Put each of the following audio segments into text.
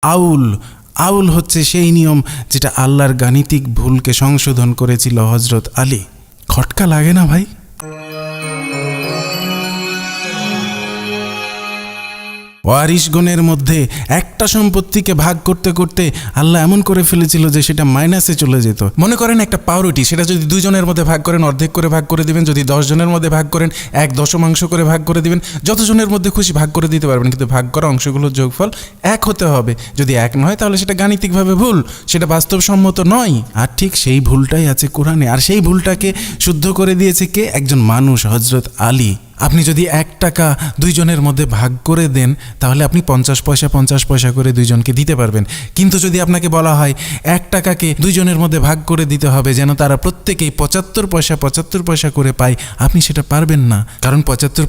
আউল আউল হচ্ছে সেই নিয়ম যেটা আল্লাহর গাণিতিক ভুলকে সংশোধন করেছিল হযরত আলী। খটকা লাগে না ভাই? ওয়ারিশগণের মধ্যে একটা সম্পত্তিকে ভাগ করতে করতে আল্লাহ এমন করে ফেলেছিল যে সেটা মাইনাসে চলে যেত। মনে করেন একটা পাউরুটি, সেটা যদি 2 জনের মধ্যে ভাগ করেন অর্ধেক করে ভাগ করে দিবেন, যদি 10 জনের মধ্যে ভাগ করেন 1/10 করে ভাগ করে দিবেন, যত জনের মধ্যে খুশি ভাগ করে দিতে পারবেন, কিন্তু ভাগ করা অংশগুলোর যোগফল 1 হতে হবে। যদি 1 নয় তাহলে সেটা গাণিতিকভাবে ভুল, সেটা বাস্তবসম্মত নয়। আর ঠিক সেই ভুলটাই আছে কোরআনে, আর সেই ভুলটাকে শুদ্ধ করে দিয়েছে কে? একজন মানুষ, হযরত আলী। আপনি যদি 1 টাকা 2 জনের মধ্যে ভাগ করে দেন তাহলে আপনি 50 পয়সা করে 2 জনকে দিতে পারবেন। কিন্তু যদি আপনাকে বলা হয় 1 টাকাকে 2 জনের মধ্যে ভাগ করে দিতে হবে যেন তারা প্রত্যেকেই 75 পয়সা করে পায়, আপনি সেটা পারবেন না, কারণ 75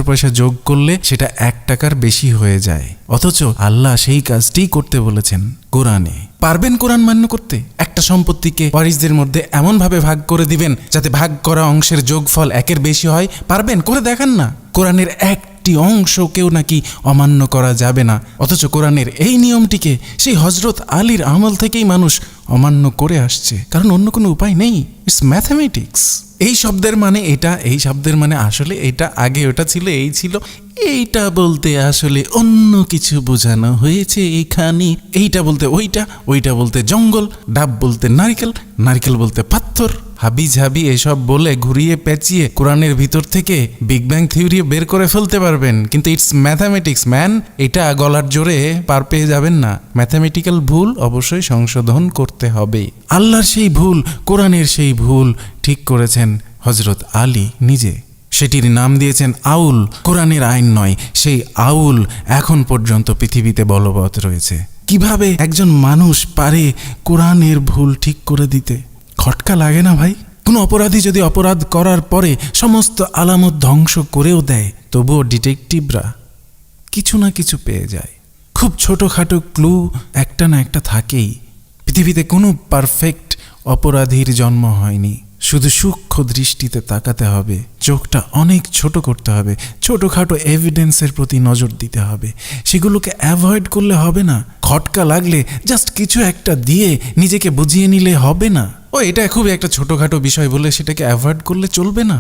পয়সা যোগ করলে সেটা 1 টাকার বেশি হয়ে যায়। অথচ আল্লাহ সেই কাজটি করতে বলেছেন কোরআনে। পারবেন কোরআন মান্য করতে? একটা সম্পত্তিকে ওয়ারিসদের মধ্যে এমন ভাবে ভাগ করে দিবেন যাতে ভাগ করা অংশের যোগফল 1-এর বেশি হয়? পারবেন? করে দেখান না। কোরআনের একটি অংশকেও নাকি অমান্য করা যাবে না, অথচ কোরআনের এই নিয়মটিকে সেই হযরত আলীর আমল থেকেই মানুষ অমান্য করে আসছে, কারণ অন্য কোনো উপায় নেই। It's mathematics. এই শব্দের মানে এটা, এই শব্দের মানে আসলে এটা, আগে ওটা ছিল, এই ছিল, এইটা বলতে আসলে অন্য কিছু বোঝানো হয়েছে এখানে। এইটা বলতে ওইটা, ওইটা বলতে জঙ্গল, ডাব বলতে নারকেল, নারকেল বলতে পাথর। হাবি ঝাবি এসব বলে ঘুরিয়ে পেঁচিয়ে কোরআনের ভিতর থেকে বিগ ব্যাং থিওরি বের করে ফেলতে পারবেন, কিন্তু ইটস ম্যাথামেটিক্স ম্যান। এটা গলার জোরে পার পেয়ে যাবেন না। ম্যাথামেটিক্যাল ভুল অবশ্যই সংশোধন করতে হবে। আল্লাহর সেই ভুল, কোরআনের সেই ভুল ঠিক করেছেন হযরত আলী নিজে। সেটির নাম দিয়েছেন আউল। কোরআনের আইন নয়, সেই আউল এখন পর্যন্ত পৃথিবীতে বলবৎ রয়েছে। কিভাবে একজন মানুষ পারে কোরআনের ভুল ঠিক করে দিতে? খটকা লাগে না ভাই? কোনো অপরাধী যদি অপরাধ করার পরে সমস্ত আলামত ধ্বংস করেও দেয়, তবুও ডিটেকটিভরা কিছু না কিছু পেয়ে যায়। খুব ছোটোখাটো ক্লু একটা না একটা থাকেই। পৃথিবীতে কোনো পারফেক্ট অপরাধীর জন্ম হয়নি। শুধু সূক্ষ্ম দৃষ্টিতে তাকাতে হবে, চোখটা অনেক ছোট করতে হবে, ছোটোখাটো এভিডেন্সের প্রতি নজর দিতে হবে। সেগুলোকে অ্যাভয়েড করলে হবে না। খটকা লাগলে জাস্ট কিছু একটা দিয়ে নিজেকে বুঝিয়ে নিলে হবে না। এটা খুবই একটা ছোটোখাটো বিষয় বলে সেটাকে অ্যাভয়েড করলে চলবে না।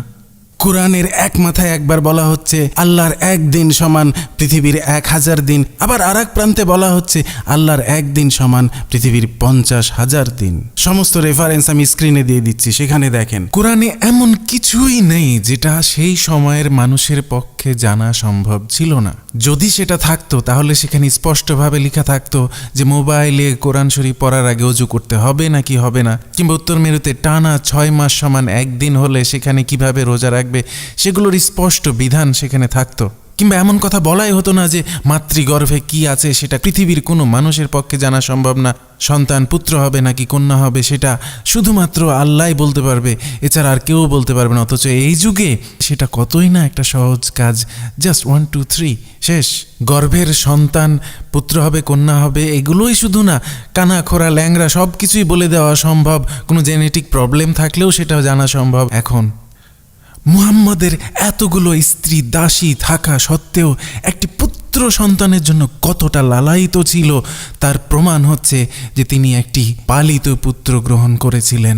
কোরআনের এক মাথায় একবার বলা হচ্ছে আল্লাহর 1 দিন সমান পৃথিবীর 1000 দিন, আবার আর এক প্রান্তে বলা হচ্ছে আল্লাহর 1 দিন সমান পৃথিবীর 50,000 দিন। সমস্ত রেফারেন্স আমি স্ক্রিনে দিয়ে দিচ্ছি, সেখানে দেখেন। কোরআনে এমন কিছুই নেই যেটা সেই সময়ের মানুষের পক্ষে জানা সম্ভব ছিল না। যদি সেটা থাকতো তাহলে সেখানে স্পষ্টভাবে লেখা থাকতো যে মোবাইলে কোরআন শরীফ পড়ার আগে ওযু করতে হবে নাকি হবে না, কিংবা উত্তর মেরুতে টানা 6 মাস সমান 1 দিন হলে সেখানে কিভাবে রোজা রাখবে, সেগুলোর স্পষ্ট বিধান সেখানে থাকতো। কিংবা এমন কথা বলাই হতো না যে মাতৃগর্ভে কি আছে সেটা পৃথিবীর কোনো মানুষের পক্ষে জানা সম্ভব না। সন্তান পুত্র হবে নাকি কন্যা হবে সেটা শুধুমাত্র আল্লাহই বলতে পারবে, এছাড়া আর কেউ বলতে পারবে না। অথচ এই যুগে সেটা কতই না একটা সহজ কাজ। জাস্ট 1 2 3 শেষ। গর্ভের সন্তান পুত্র হবে কন্যা হবে এগুলোই শুধু না, কানা খোরা ল্যাংরা সব কিছুই বলে দেওয়া সম্ভব। কোনো জেনেটিক প্রবলেম থাকলেও সেটাও জানা সম্ভব। এখন মুহাম্মদের এতগুলো স্ত্রী দাসী থাকা সত্ত্বেও একটি পুত্র সন্তানের জন্য কতটা লালায়িত ছিল তার প্রমাণ হচ্ছে যে তিনি একটি পালিত পুত্র গ্রহণ করেছিলেন।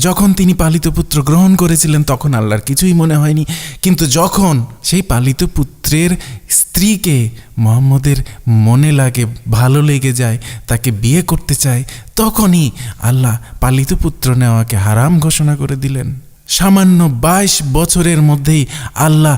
যখন তিনি পালিত পুত্র গ্রহণ করেছিলেন তখন আল্লাহর কিছুই মনে হয়নি, কিন্তু যখন সেই পালিত পুত্রের স্ত্রীকে মুহাম্মদের মনে লাগে, ভালো লেগে যায়, তাকে বিয়ে করতে চায়, তখনই আল্লাহ পালিত পুত্র নেওয়াকে হারাম ঘোষণা করে দিলেন। সামান্য 22 বছরের মধ্যেই আল্লাহ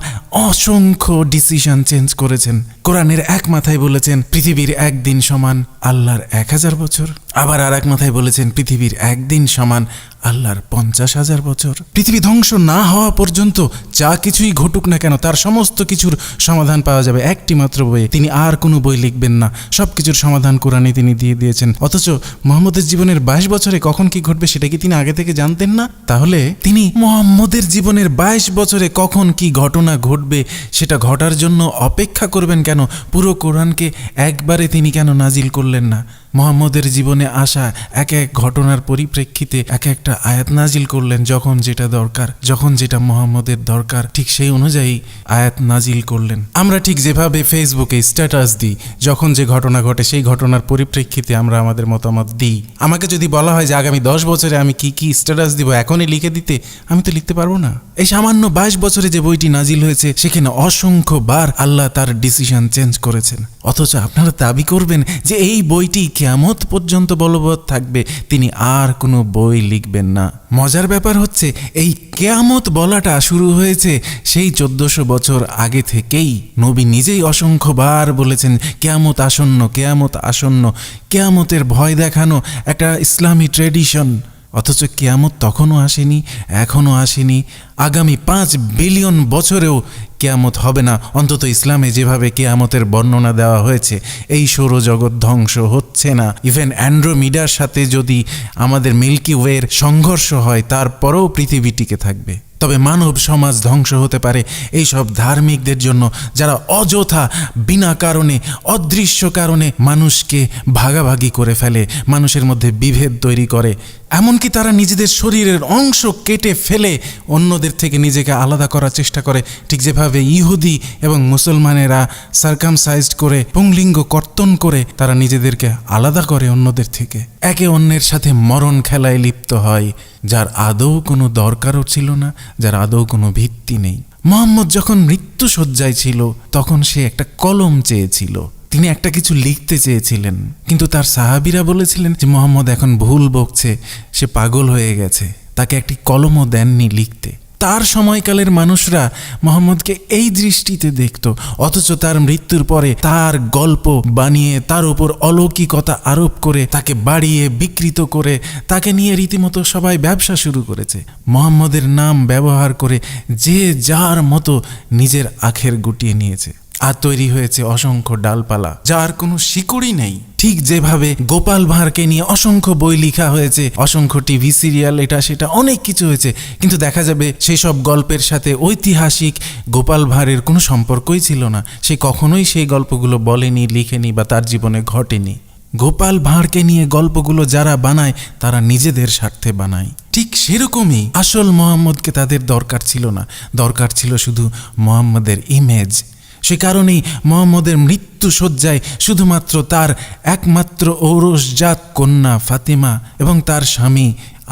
অসংখ্য ডিসিশন চেঞ্জ করেছেন। কোরআনের এক মাথায় বলেছেন পৃথিবীর 1 দিন সমান আল্লাহর 1000 বছর, আবার আর এক মাথায় বলেছেন পৃথিবীর 1 দিন সমান আল্লাহর 50,000 বছর। পৃথিবী ধ্বংস না হওয়া পর্যন্ত যা কিছুই ঘটুক না কেন তার সমস্ত কিছুর সমাধান পাওয়া যাবে একটি মাত্র বইয়ে। তিনি আর কোনো বই লিখবেন না, সবকিছুর সমাধান কোরআনে তিনি দিয়ে দিয়েছেন। অথচ মুহাম্মদের জীবনের 22 বছরে কখন কি ঘটবে সেটা কি তিনি আগে থেকে জানতেন না? তাহলে তিনি মুহাম্মদের জীবনের 22 বছরে কখন কি ঘটনা ঘটবে সেটা ঘটার জন্য অপেক্ষা করবেন কেন? পুরো কোরআনকে একবারে তিনি কেন নাজিল করলেন না? মুহাম্মদের জীবনে আসা এক এক ঘটনার পরিপ্রেক্ষিতে এক একটা আয়াত নাজিল করলেন, যখন যেটা দরকার, যখন যেটা মুহাম্মদের দরকার ঠিক সেই অনুযায়ী আয়াত নাজিল করলেন। আমরা ঠিক যেভাবে ফেসবুকে স্ট্যাটাস দিই, যখন যে ঘটনা ঘটে সেই ঘটনার পরিপ্রেক্ষিতে আমরা আমাদের মতামত দিই। আমাকে যদি বলা হয় যে আগামী 10 বছরে আমি কি কি স্ট্যাটাস দিব এখনই লিখে দিতে, আমি তো লিখতে পারবো না। এই সামান্য 22 বছরে যে বইটি নাজিল হয়েছে সেখানে অসংখ্যবার আল্লাহ তার ডিসিশন চেঞ্জ করেছেন, অথচ আপনারা দাবি করবেন যে এই বইটি কিয়ামত পর্যন্ত বলবৎ থাকবে, তিনি আর কোনো বই লিখবেন না। মজার ব্যাপার হচ্ছে এই কিয়ামত বলাটা শুরু হয়েছে সেই 1400 বছর আগে থেকেই। নবী নিজেই অসংখ্যবার বলেছেন কিয়ামত আসন্ন, কিয়ামত আসন্ন। কিয়ামতের ভয় দেখানো একটা ইসলামী ট্রেডিশন, অথচ কিয়ামত তখনও আসেনি, এখনও আসেনি। আগামী 5 বিলিয়ন বছরেও কিয়ামত হবে না, অন্তত ইসলামে যেভাবে কিয়ামতের বর্ণনা দেওয়া হয়েছে। এই সৌরজগৎ ধ্বংস হচ্ছে না। ইভেন অ্যান্ড্রোমিডার সাথে যদি আমাদের মিল্কি ওয়ের সংঘর্ষ হয় তারপরেও পৃথিবী টিকে থাকবে। তবে মানব সমাজ ধ্বংস হতে পারে এই সব ধার্মিকদের জন্য, যারা অযথা বিনা কারণে, অদৃশ্য কারণে মানুষকে ভাগাভাগি করে ফেলে, মানুষের মধ্যে বিভেদ তৈরি করে। এমনকি তারা নিজেদের শরীরের অংশ কেটে ফেলে অন্যদের থেকে নিজেকে আলাদা করার চেষ্টা করে, ঠিক যেভাবে ইহুদি এবং মুসলমানেরা সার্কামসাইজড করে, পুংলিঙ্গ কর্তন করে তারা নিজেদেরকে আলাদা করে অন্যদের থেকে। একে অন্যের সাথে মরণ খেলায় লিপ্ত হয়, যার আদৌ কোনো দরকারও ছিল না, যার আদৌ কোনো ভিত্তি নেই। মুহাম্মদ যখন মৃত্যুশয্যায় ছিল তখন সে একটা কলম চেয়েছিল, তিনি একটা কিছু লিখতে চেয়েছিলেন, কিন্তু তার সাহাবীরা বলেছিলেন যে মুহাম্মদ এখন ভুল বকছে, সে পাগল হয়ে গেছে, তাকে একটি কলমও দেননি লিখতে। তার সময়কালের মানুষরা মুহাম্মদকে এই দৃষ্টিতে দেখত, অথচ তার মৃত্যুর পরে তার গল্প বানিয়ে তার উপর অলৌকিকতা আরোপ করে তাকে বাড়িয়ে বিকৃত করে তাকে নিয়ে রীতিমতো সবাই ব্যবসা শুরু করেছে। মুহাম্মদের নাম ব্যবহার করে যে যার মতো নিজের আখের গুটিয়ে নিয়েছে, আর তৈরি হয়েছে অসংখ্য ডালপালা যার কোনো শিকড়ই নেই। ঠিক যেভাবে গোপাল ভাঁড়কে নিয়ে অসংখ্য বই লেখা হয়েছে, অসংখ্য টিভি সিরিয়াল, এটা সেটা অনেক কিছু হয়েছে, কিন্তু দেখা যাবে সেই সব গল্পের সাথে ঐতিহাসিক গোপাল ভাঁড়ের কোনো সম্পর্কই ছিল না। সে কখনোই সেই গল্পগুলো বলেনি, লিখেনি বা তার জীবনে ঘটেনি। গোপাল ভাঁড়কে নিয়ে গল্পগুলো যারা বানায় তারা নিজেদের স্বার্থে বানায়। ঠিক সেরকমই আসল মুহাম্মদকে তাদের দরকার ছিল না, দরকার ছিল শুধু মুহাম্মদের ইমেজ। সে কারণেই মুহাম্মদের মৃত্যুশয্যায় শুধুমাত্র তার একমাত্র ঔরসজাত কন্যা ফাতিমা এবং তার স্বামী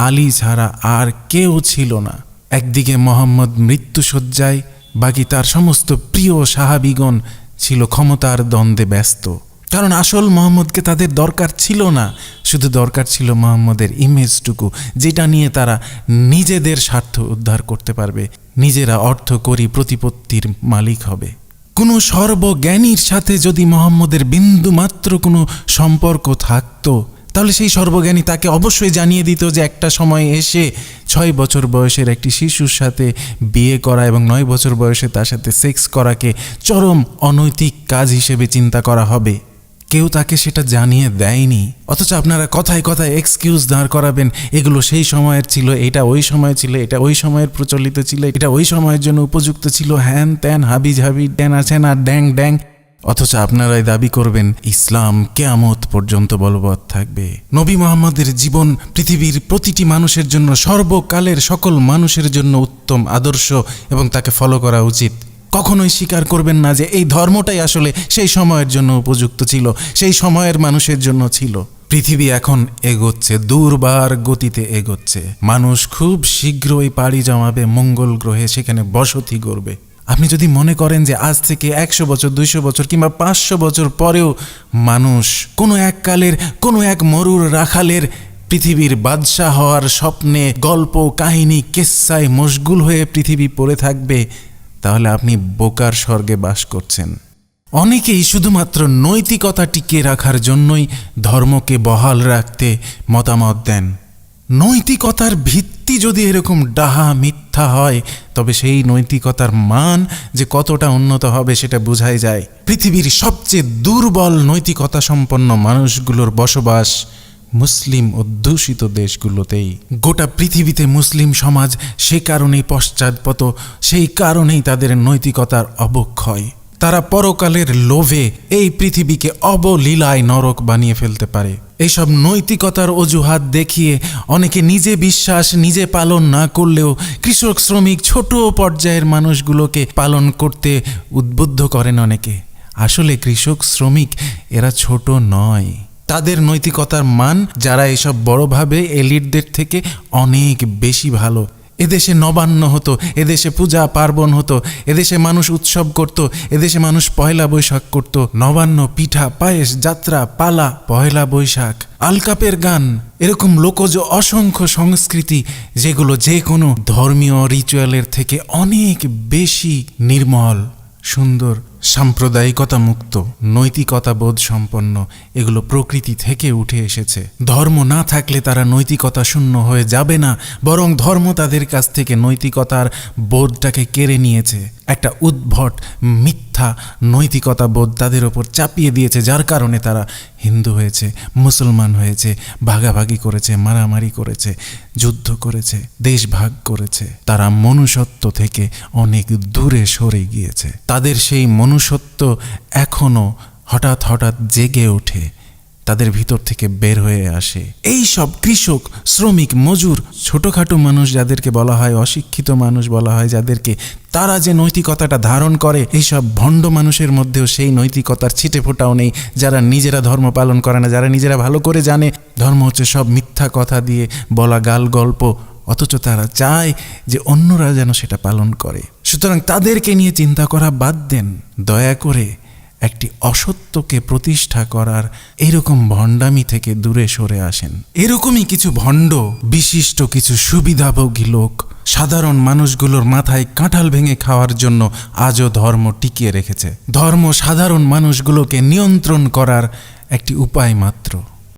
আলী ছাড়া আর কেউ ছিল না। একদিকে মুহাম্মদ মৃত্যুশয্যায়, বাকি তার সমস্ত প্রিয় সাহাবীগণ ছিল ক্ষমতার দ্বন্দ্বে ব্যস্ত। কারণ আসল মুহাম্মদকে তাদের দরকার ছিল না, শুধু দরকার ছিল মুহাম্মদের ইমেজটুকু, যেটা নিয়ে তারা নিজেদের স্বার্থ উদ্ধার করতে পারবে, নিজেরা অর্থকরী প্রতিপত্তির মালিক হবে। কোনো সর্বজ্ঞানীর সাথে যদি মুহাম্মদের বিন্দুমাত্র কোনো সম্পর্ক থাকতো, তাহলে সেই সর্বজ্ঞানী তাকে অবশ্যই জানিয়ে দিত যে একটা সময় এসে 6 বছর বয়সের একটি শিশুর সাথে বিয়ে করা এবং 9 বছর বয়সে তার সাথে সেক্স করাকে চরম অনৈতিক কাজ হিসেবে চিন্তা করা হবে। কেউ তাকে সেটা জানিয়ে দেয়নি, অথচ আপনারা কথায় কথায় এক্সকিউজ দাঁড় করাবেন, এগুলো সেই সময়ের ছিল, এটা ওই সময় ছিল, এটা ওই সময়ের প্রচলিত ছিল, এটা ওই সময়ের জন্য উপযুক্ত ছিল, হ্যান ত্যান হাবি ঝাবি ড্যান আছেন আর ড্যাং ড্যাং। অথচ আপনারাই দাবি করবেন ইসলাম কিয়ামত পর্যন্ত বলবৎ থাকবে। নবী মুহাম্মদের জীবন পৃথিবীর প্রতিটি মানুষের জন্য, সর্বকালের সকল মানুষের জন্য উত্তম আদর্শ এবং তাকে ফলো করা উচিত। কখনোই স্বীকার করবেন না যে এই ধর্মটাই আসলে সেই সময়ের জন্য উপযুক্ত ছিল, সেই সময়ের মানুষের জন্য ছিল। পৃথিবী এখন এগোচ্ছে, দুর্বার গতিতে এগোচ্ছে। মানুষ খুব শীঘ্রই পাড়ি জমাবে মঙ্গল গ্রহে, সেখানে বসতি করবে। আপনি যদি মনে করেন যে আজ থেকে 100 বছর, 200 বছর কিংবা 500 বছর পরেও মানুষ কোনো এক কালের কোনো এক মরুর রাখালের পৃথিবীর বাদশাহ হওয়ার স্বপ্নে, গল্প কাহিনী কিস্সায় মশগুল হয়ে পৃথিবী পড়ে থাকবে, তাহলে আপনি বোকার স্বর্গে বাস করছেন। অনেকেই শুধুমাত্র নৈতিকতা টিকিয়ে রাখার জন্যই ধর্মকে বহাল রাখতে মতামত দেন। নৈতিকতার ভিত্তি যদি এরকম ডাহা মিথ্যা হয়, তবে সেই নৈতিকতার মান যে কতটা উন্নত হবে সেটা বোঝাই যায়। পৃথিবীর সবচেয়ে দুর্বল নৈতিকতা সম্পন্ন মানুষগুলোর বসবাস মুসলিম অধ্যুষিত দেশগুলোতেই। গোটা পৃথিবীতে মুসলিম সমাজ সে কারণেই পশ্চাৎপদ, সেই কারণেই তাদের নৈতিকতার অবক্ষয়। তারা পরকালের লোভে এই পৃথিবীকে অবলীলায় নরক বানিয়ে ফেলতে পারে। এইসব নৈতিকতার অজুহাত দেখিয়ে অনেকে নিজে বিশ্বাস নিজে পালন না করলেও কৃষক শ্রমিক ছোট পর্যায়ের মানুষগুলোকে পালন করতে উদ্বুদ্ধ করেন অনেকে। আসলে কৃষক শ্রমিক এরা ছোট নয়, তাদের নৈতিকতার মান যারা এসব বড়ভাবে এলিটদের থেকে অনেক বেশি ভালো। এদেশে নবান্ন হতো, এদেশে পূজা পার্বণ হতো, এদেশে মানুষ উৎসব করত, এদেশে মানুষ পয়লা বৈশাখ করত। নবান্ন, পিঠা, পায়েস, যাত্রা, পালা, পয়লা বৈশাখ, আলকাপের গান, এরকম লোকজ অসংখ্য সংস্কৃতি যেগুলো যে কোনো ধর্মীয় রিচুয়ালের থেকে অনেক বেশি নির্মল, সুন্দর, সাম্প্রদায়িকতা মুক্ত, নৈতিকতা বোধ সম্পন্ন। এগুলো প্রকৃতি থেকে উঠে এসেছে। ধর্ম না থাকলে তারা নৈতিকতা শূন্য হয়ে যাবে না, বরং ধর্ম তাদের কাছ থেকে নৈতিকতার বোধটাকে কেড়ে নিয়েছে। একটা উদ্ভট মিথ্যা নৈতিকতা বোধ তাদের ওপর চাপিয়ে দিয়েছে, যার কারণে তারা হিন্দু হয়েছে, মুসলমান হয়েছে, ভাগাভাগি করেছে, মারামারি করেছে, যুদ্ধ করেছে, দেশ ভাগ করেছে। তারা মনুষ্যত্ব থেকে অনেক দূরে সরে গিয়েছে। তাদের সেই মনুষ্যত্ব এখনো হঠাৎ হঠাৎ জেগে ওঠে, তাদের ভিতর থেকে বের হয়ে আসে। এই সব কৃষক, শ্রমিক, মজুর, ছোটখাটো মানুষ যাদেরকে বলা হয়, অশিক্ষিত মানুষ বলা হয় যাদেরকে, তারা যে নৈতিকতাটা ধারণ করে, এইসব ভণ্ড মানুষের মধ্যেও সেই নৈতিকতার ছিটে ফোটাও নেই। যারা নিজেরা ধর্ম পালন করে না, যারা নিজেরা ভালো করে জানে ধর্ম হচ্ছে সব মিথ্যা কথা দিয়ে বলা গাল গল্প, অথচ তারা চায় যে অন্যরা যেন সেটা পালন করে। সুতরাং তাদেরকে নিয়ে চিন্তা করা বাদ দেন। দয়া করে একটি অসত্যকে প্রতিষ্ঠা করার এরকম ভণ্ডামি থেকে দূরে সরে আসেন। এরকমই কিছু ভণ্ড, বিশিষ্ট কিছু সুবিধাভোগী লোক সাধারণ মানুষগুলোর মাথায় কাঁঠাল ভেঙে খাওয়ার জন্য আজও ধর্ম টিকিয়ে রেখেছে। ধর্ম সাধারণ মানুষগুলোকে নিয়ন্ত্রণ করার একটি উপায় মাত্র।